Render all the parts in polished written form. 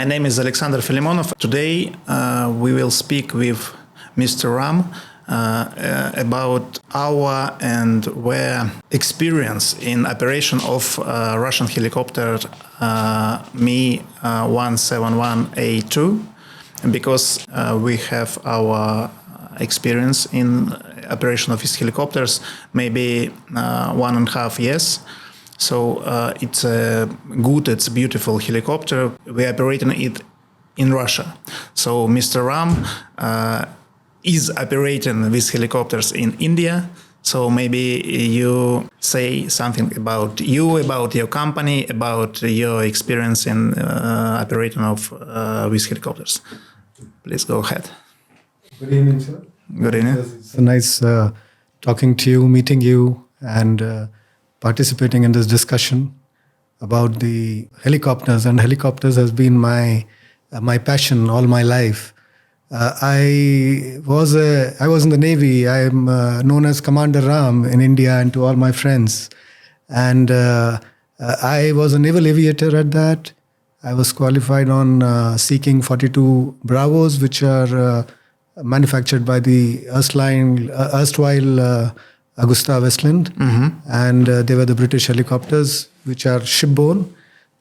My name is Alexander Filimonov. Today we will speak with Mr. Ram about our and where experience in operation of Russian helicopter MI-171A2, because we have our experience in operation of these helicopters maybe 1.5 years. So it's a good, it's a beautiful helicopter. We're operating it in Russia. So Mr. Ram is operating these helicopters in India. So maybe you say something about you, about your company, about your experience in operating of these helicopters. Please go ahead. Good evening, sir. Good evening. It's nice talking to you, meeting you, and participating in this discussion about the helicopters. And helicopters has been my passion all my life. I was in the Navy. I am known as Commander Ram in India and to all my friends. And I was a naval aviator at that. I was qualified on seeking 42 Bravos, which are manufactured by the erstwhile Augusta Westland. Mm-hmm. And they were the British helicopters, which are shipborne.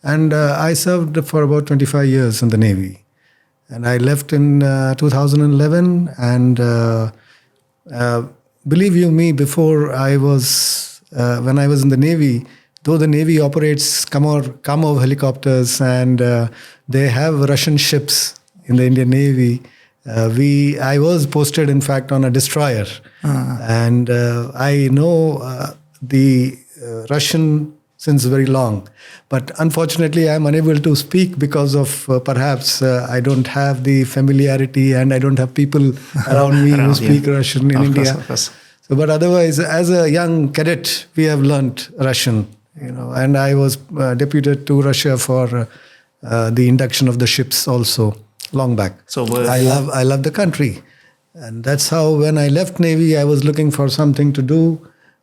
And I served for about 25 years in the Navy. And I left in 2011, and believe you me, before when I was in the Navy, though the Navy operates Kamov helicopters and they have Russian ships in the Indian Navy, I was posted, in fact, on a destroyer. And I know the Russian since very long. But unfortunately, I'm unable to speak because of perhaps I don't have the familiarity and I don't have people around me who speak Russian in India. Of course. So, but otherwise, as a young cadet, we have learnt Russian, and I was deputed to Russia for the induction of the ships also long back. So I love the country. And that's how when I left Navy, I was looking for something to do.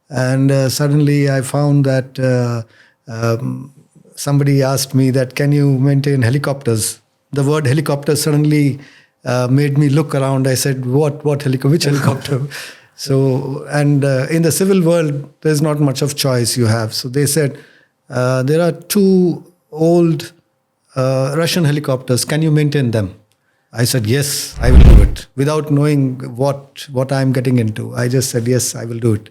And suddenly I found that somebody asked me that, can you maintain helicopters? The word helicopter suddenly made me look around. I said, what helicopter? Which helicopter? So, and in the civil world, there's not much of choice you have. So they said, there are 2 old Russian helicopters. Can you maintain them? I said, yes, I will do it. Without knowing what I'm getting into. I just said, yes, I will do it.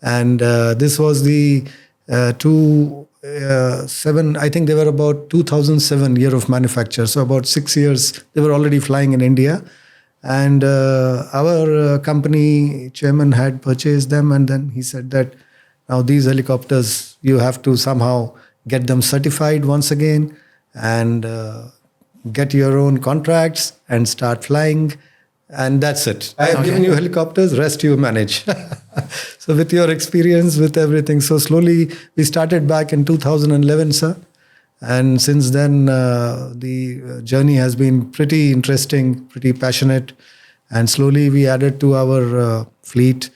And this was the 2007, I think they were about 2007 year of manufacture. So about 6 years, they were already flying in India. And our company chairman had purchased them. And then he said that now these helicopters, you have to somehow get them certified once again and get your own contracts and start flying. And that's it. I have given you helicopters, rest you manage. So with your experience, with everything. So slowly we started back in 2011, sir. And since then, the journey has been pretty interesting, pretty passionate. And slowly we added to our fleet.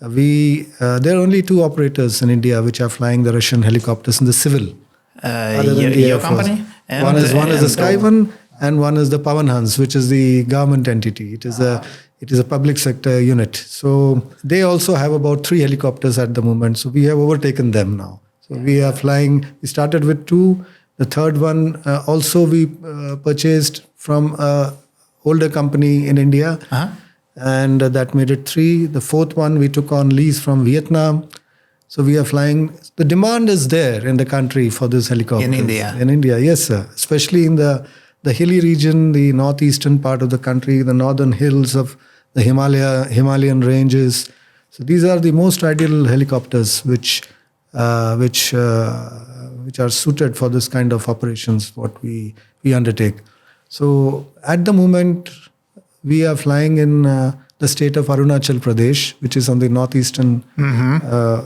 There are only 2 operators in India which are flying the Russian helicopters in the civil. Your company? One is the Sky One, and one is the Pavanhans, which is the government entity. It is a public sector unit. So they also have about 3 helicopters at the moment. So we have overtaken them now. So we are flying. We started with 2. The third one also we purchased from an older company in India, and that made it 3. The 4th one we took on lease from Vietnam. So we are flying. The demand is there in the country for this helicopter. In India? In India, yes, sir. Especially in the hilly region, the northeastern part of the country, the northern hills of the Himalayan ranges. So these are the most ideal helicopters which are suited for this kind of operations, what we undertake. So at the moment, we are flying in the state of Arunachal Pradesh, which is on the northeastern,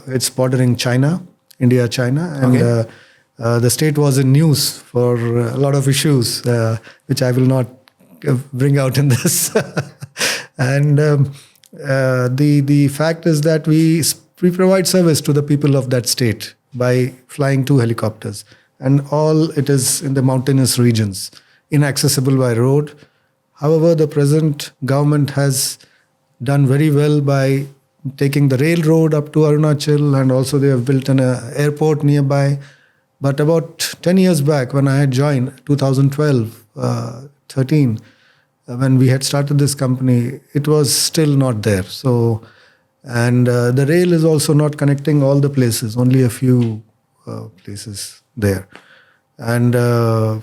it's bordering China, India-China. And the state was in news for a lot of issues, which I will not bring out in this. And the fact is that we provide service to the people of that state by flying 2 helicopters. And all it is in the mountainous regions. inaccessible by road. However, the present government has done very well by taking the railroad up to Arunachal, and also they have built an airport nearby. But about 10 years back, when I had joined, 2012, 13, when we had started this company, it was still not there. So, and the rail is also not connecting all the places, only a few places there. And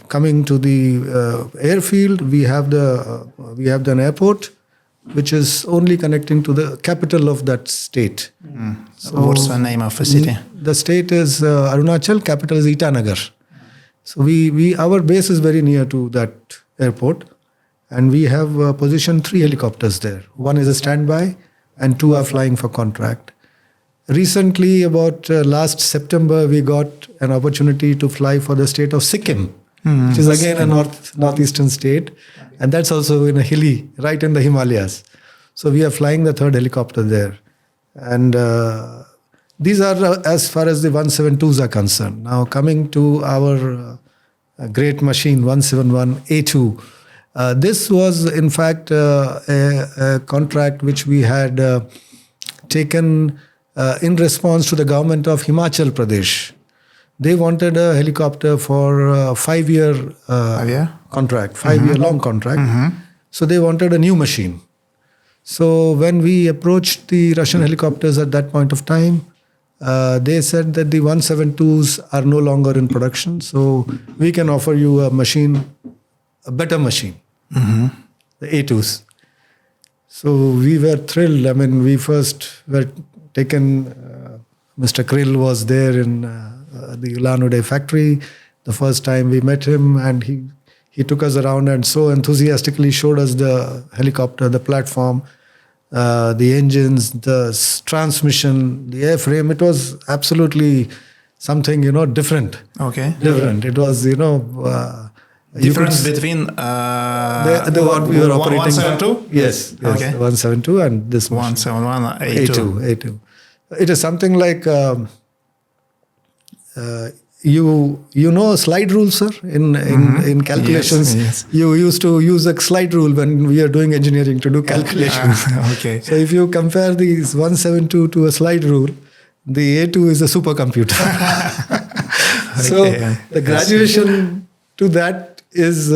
coming to the airfield, we have an airport which is only connecting to the capital of that state. So what's the name of the city? The state is Arunachal, capital is Itanagar. So our base is very near to that airport, and we have positioned 3 helicopters there. One is a standby and 2 are flying for contract. Recently, about last September, we got an opportunity to fly for the state of Sikkim, which is again a northeastern state, and that's also in a hilly, right in the Himalayas. So we are flying the 3rd helicopter there. And these are as far as the 172s are concerned. Now coming to our great machine, 171A2. This was in fact a contract which we had taken in response to the government of Himachal Pradesh. They wanted a helicopter for a 5-year contract, 5-year long contract. So they wanted a new machine. So when we approached the Russian helicopters at that point of time, they said that the 172s are no longer in production. So we can offer you a machine, a better machine, the A2s. So we were thrilled. I mean, we first were taken, Mr. Krill was there in the Ulan-Ude factory. The first time we met him, and he took us around and so enthusiastically showed us the helicopter, the platform, the engines, the transmission, the airframe. It was absolutely something, different. Okay. Different. It was, difference between the what we were operating. 172? Yes. Okay. 172 and this 171 A2. It is something like you know slide rule, sir, in calculations. Yes. You used to use a slide rule when we are doing engineering to do calculations. Okay. So if you compare these 172 to a slide rule, the A2 is a supercomputer. So the graduation to that is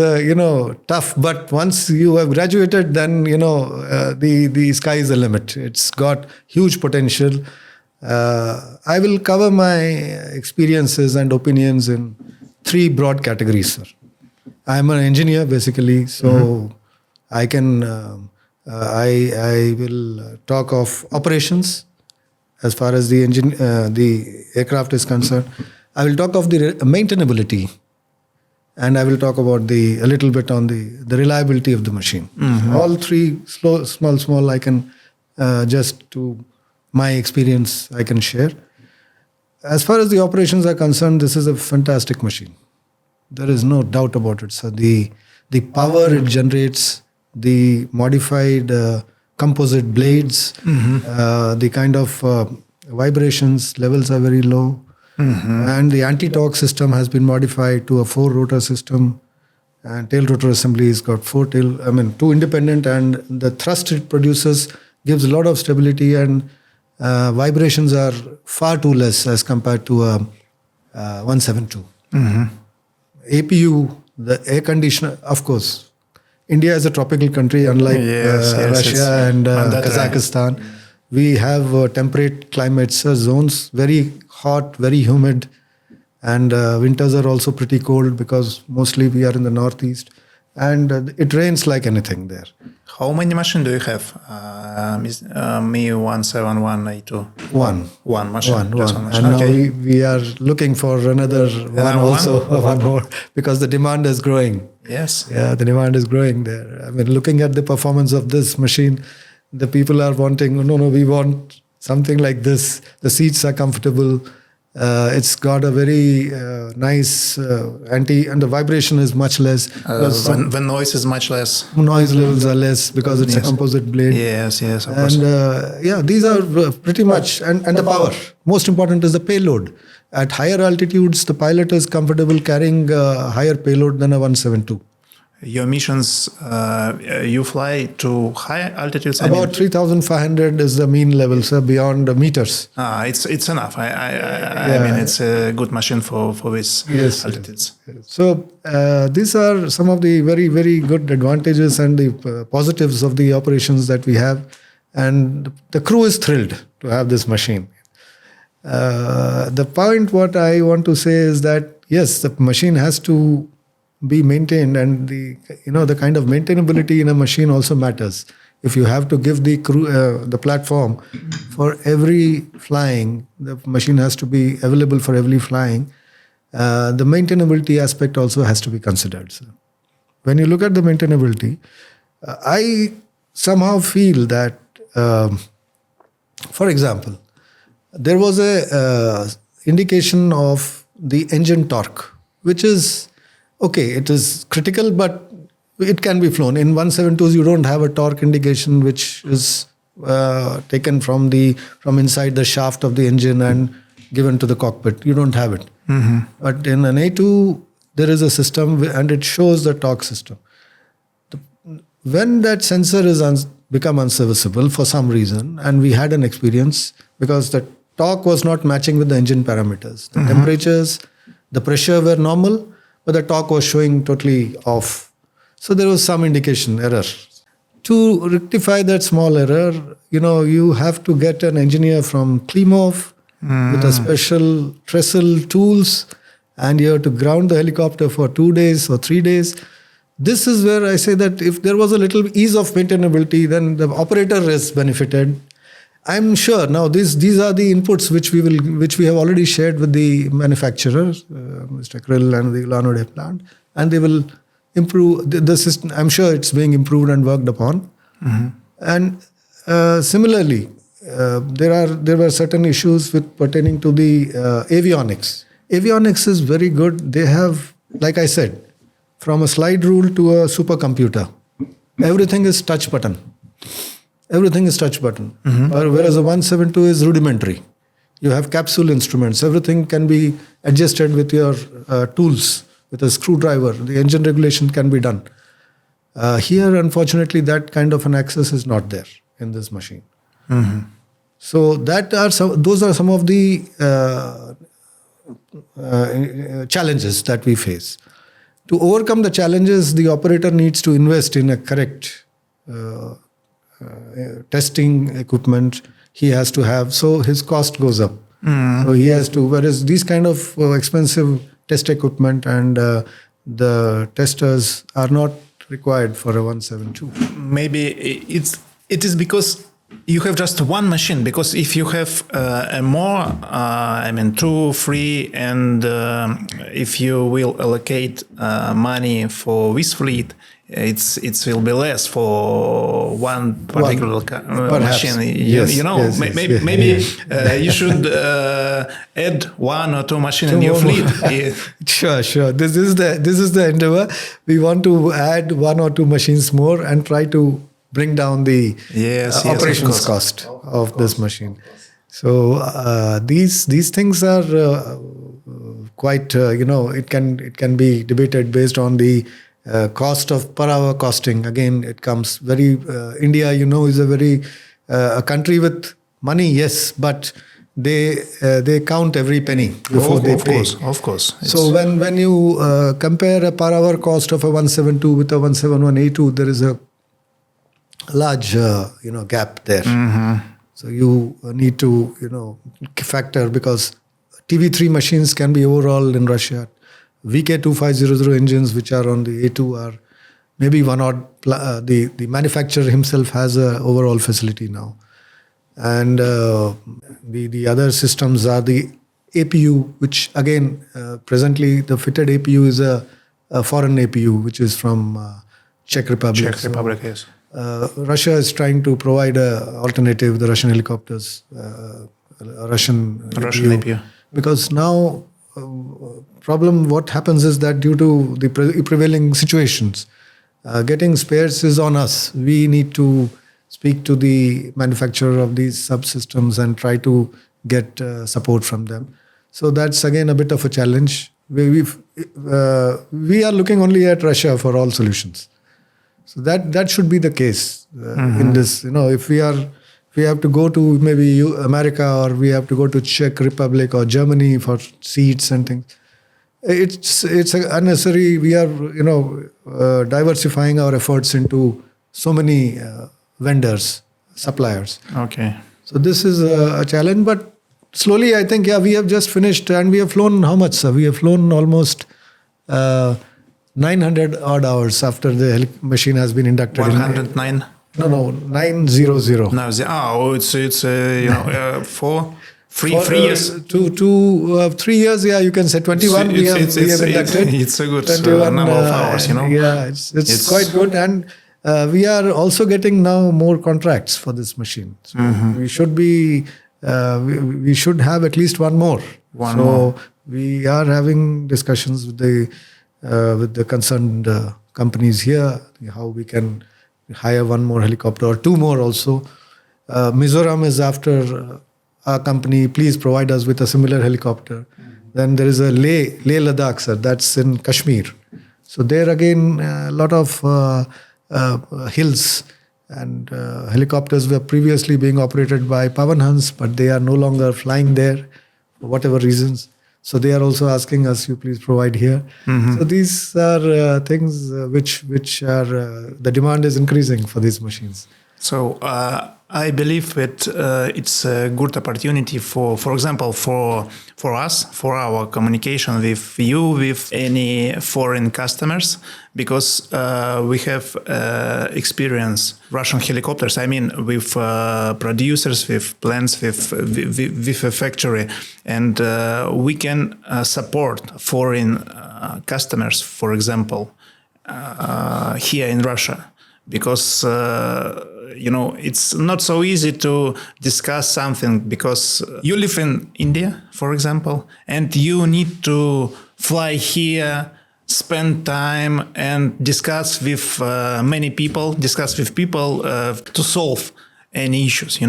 tough, but once you have graduated, then the sky is the limit. It's got huge potential. I will cover my experiences and opinions in 3 broad categories, sir. I am an engineer basically, so I can I will talk of operations as far as the aircraft is concerned. I will talk of the maintainability. And I will talk about a little bit on the reliability of the machine. All 3 small. I can just to my experience I can share. As far as the operations are concerned, this is a fantastic machine. There is no doubt about it. So the power it generates, the modified composite blades, the kind of vibrations levels are very low. And the anti-torque system has been modified to a 4-rotor system, and tail rotor assembly has got 2 independent, and the thrust it produces gives a lot of stability, and vibrations are far too less as compared to a 172. APU, the air conditioner, of course, India is a tropical country, unlike Russia and Kazakhstan. We have temperate climates, zones, very hot, very humid, and winters are also pretty cold because mostly we are in the northeast, and it rains like anything there. How many machines do you have? Mi-171A2? One machine. One. And now we are looking for another one also, one more, because the demand is growing. Yes. Yeah, the demand is growing there. I mean, looking at the performance of this machine, the people are wanting, we want something like this. The seats are comfortable. It's got a very nice and the vibration is much less. The noise is much less. Noise levels are less because it's a composite blade. Yes, of course. And these are pretty much, and the power. Most important is the payload. At higher altitudes, the pilot is comfortable carrying higher payload than a 172. Your missions, you fly to high altitudes? About 3,500 is the mean level, sir, beyond the meters. It's enough. I mean, it's a good machine for this altitudes. Yes. So these are some of the very, very good advantages and the positives of the operations that we have. And the crew is thrilled to have this machine. The point what I want to say is that, yes, the machine has to be maintained, and the kind of maintainability in a machine also matters. If you have to give the crew the platform for every flying, the machine has to be available for every flying. The maintainability aspect also has to be considered. So when you look at the maintainability, I somehow feel that, for example, there was a indication of the engine torque, which is okay, it is critical, but it can be flown. In 172s, you don't have a torque indication which is taken from inside the shaft of the engine and given to the cockpit. You don't have it. Mm-hmm. But in an A2, there is a system and it shows the torque system. When that sensor is become unserviceable for some reason, and we had an experience because the torque was not matching with the engine parameters. The temperatures, the pressure were normal, but the torque was showing totally off. So there was some indication error. To rectify that small error, you have to get an engineer from Klimov with a special trestle tools, and you have to ground the helicopter for 2 days or 3 days. This is where I say that if there was a little ease of maintainability, then the operator is benefited. I'm sure now these are the inputs which we have already shared with the manufacturers, Mr. Krill and the Lanode plant, and they will improve the system. I'm sure it's being improved and worked upon. Mm-hmm. And similarly, there were certain issues pertaining to the avionics. Avionics is very good. They have, like I said, from a slide rule to a supercomputer, everything is touch button. Everything is touch button. Mm-hmm. Whereas a 172 is rudimentary. You have capsule instruments. Everything can be adjusted with your tools, with a screwdriver. The engine regulation can be done. Here, unfortunately, that kind of an access is not there in this machine. Mm-hmm. So those are some of the challenges that we face. To overcome the challenges, the operator needs to invest in a correct testing equipment he has to have, so his cost goes up. So he has to, whereas these kind of expensive test equipment and the testers are not required for a 172. Maybe it is because you have just one machine, because if you have more, 2, 3, and if you will allocate money for this fleet, it will be less for one particular machine. Yes, maybe you should add 1 or 2 machines in your fleet. Sure. This is the endeavor. We want to add 1 or 2 machines more and try to bring down the operations cost of this machine. So these things are quite it can be debated based on the cost of per hour costing. Again, it comes very India, is a very a country with money, yes, but they count every penny before they pay. Of course. So when you compare a per hour cost of a 172 with a 171A2, there is a large gap there. Mm-hmm. So you need to factor, because TV3 machines can be overhauled in Russia. VK2500 engines which are on the A2 are maybe one odd. The manufacturer himself has a overall facility now, and the other systems are the APU, which again presently the fitted APU is a foreign APU which is from Czech Republic. Yes. Russia is trying to provide an alternative, the Russian helicopters, Russian APU. Because now problem what happens is that due to the prevailing situations, getting spares is on us. We need to speak to the manufacturer of these subsystems and try to get support from them. So that's again a bit of a challenge. we are looking only at Russia for all solutions. So that should be the case in this. If we have to go to maybe America, or we have to go to Czech Republic or Germany for seats and things, it's unnecessary. We are diversifying our efforts into so many vendors, suppliers. Okay. So this is a challenge, but slowly I think we have just finished, and we have flown how much, sir? We have flown almost 900 odd hours after the machine has been inducted. 109. No, 900. No, it's for 3 years. 3 years, yeah, you can say 21. We have inducted. It's a good 21, number of hours, Yeah, it's quite good, and we are also getting now more contracts for this machine. So we should be, we should have at least one more. We are having discussions with the concerned companies here, how we can hire one more helicopter or two more also. Mizoram is after our company, please provide us with a similar helicopter. Then there is a Leh Ladakh, sir, that's in Kashmir. So there again, a lot of hills, and helicopters were previously being operated by Pavan Hans, but they are no longer flying there for whatever reasons. So they are also asking us, you please provide here. So these are things which are, the demand is increasing for these machines. So I believe that it's a good opportunity for example, for us, for our communication with you, with any foreign customers, because we have experience Russian helicopters. I mean, with producers, with plants, with a factory, and we can support foreign customers, for example, here in Russia. Because it's not so easy to discuss something, because you live in India, for example, and you need to fly here, spend time and discuss with many people, to solve any issues,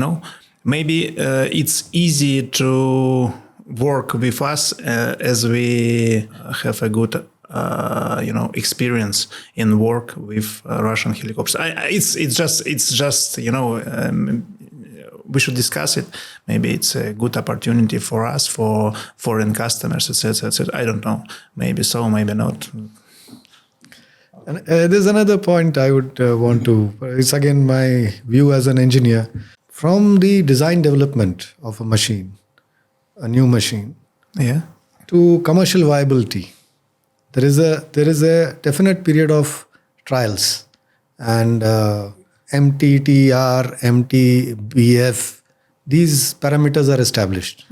Maybe it's easy to work with us as we have a good experience in work with Russian helicopters. It's just we should discuss it. Maybe it's a good opportunity for us, for foreign customers, etc., etc. I don't know. Maybe so, maybe not. And there's another point I would want to. It's again my view as an engineer. From the design development of a machine, a new machine, to commercial viability, there is a definite period of trials, and MTTR, MTBF, these parameters are established.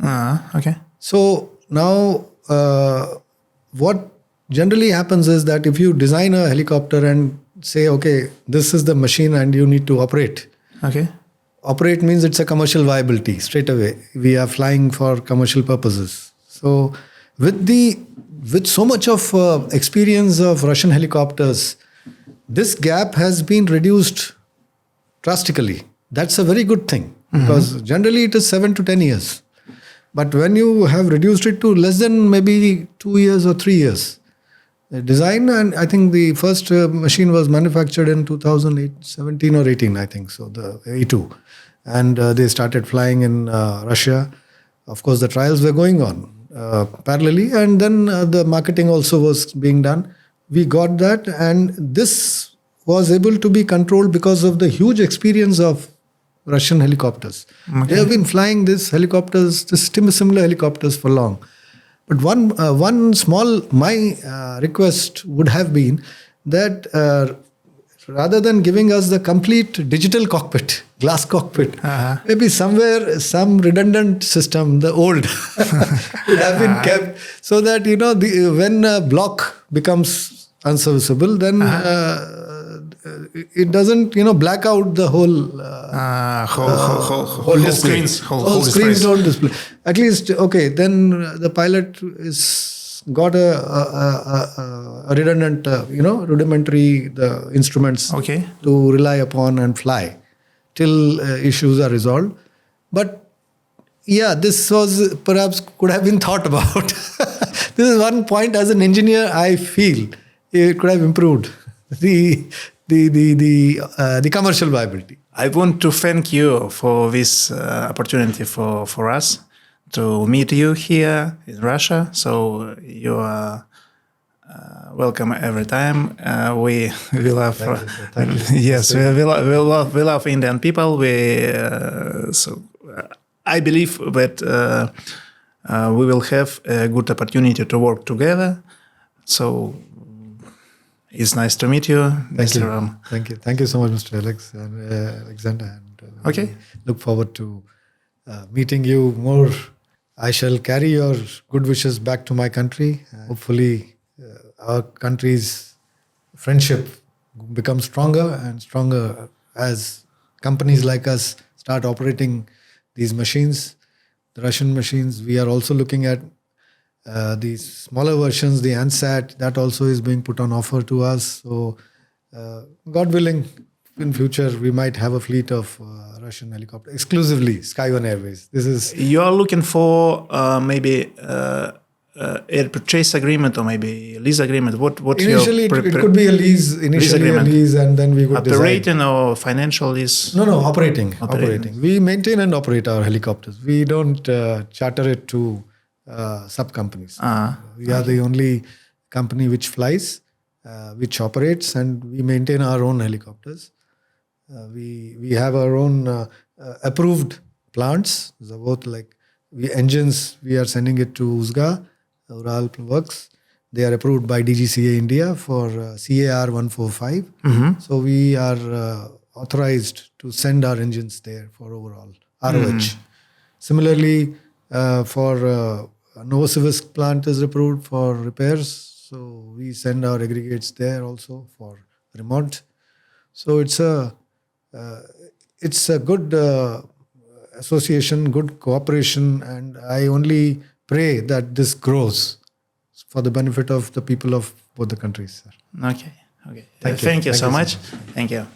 Okay. So now what generally happens is that if you design a helicopter and say, okay, this is the machine and you need to operate. Okay. Operate means it's a commercial viability straight away. We are flying for commercial purposes. So with so much of experience of Russian helicopters, this gap has been reduced drastically. That's a very good thing, because generally it is 7 to 10 years. But when you have reduced it to less than maybe 2 years or 3 years, the design, and I think the first machine was manufactured in 2017 or 18, I think so, the A2. And they started flying in Russia. Of course, the trials were going on parallelly, and then the marketing also was being done. We got that, and this was able to be controlled because of the huge experience of Russian helicopters. Okay. They have been flying these helicopters, similar helicopters for long. But one small, my request would have been that rather than giving us the complete digital cockpit, glass cockpit, maybe somewhere some redundant system, the old, would have been kept, so that when a block becomes unserviceable, then it doesn't black out the whole screens. Whole screens don't display. At least then the pilot is got a redundant, rudimentary the instruments to rely upon and fly till issues are resolved. But this was perhaps could have been thought about this is one point as an engineer I feel it could have improved the commercial viability. I want to thank you for this opportunity for us to meet you here in Russia. So you are welcome every time. We love. Thank you. Yes, we love Indian people. I believe that we will have a good opportunity to work together. So it's nice to meet you, Mr. Ram. Thank you so much, Mr. Alexander. And Okay. Look forward to meeting you more. I shall carry your good wishes back to my country. Hopefully, our country's friendship becomes stronger and stronger as companies like us start operating these machines. The Russian machines, we are also looking at these smaller versions, the ANSAT, that also is being put on offer to us. So, God willing, in future, we might have a fleet of Russian helicopters, exclusively Sky-1 Airways. You are looking for maybe air purchase agreement or maybe lease agreement. What initially it could be a lease. Initially a lease, and then we would operating or financial lease. No, operating. We maintain and operate our helicopters. We don't charter it to sub companies. We are the only company which flies, which operates, and we maintain our own helicopters. We have our own approved plants. So both engines, we are sending it to USGA, Ural Works. They are approved by DGCA India for CAR 145. Mm-hmm. So we are authorized to send our engines there for overall ROH. Similarly, for Novosibirsk plant is approved for repairs. So we send our aggregates there also for remont. So it's a good association, good cooperation, and I only pray that this grows for the benefit of the people of both the countries. Okay. Thank you so much. Thank you.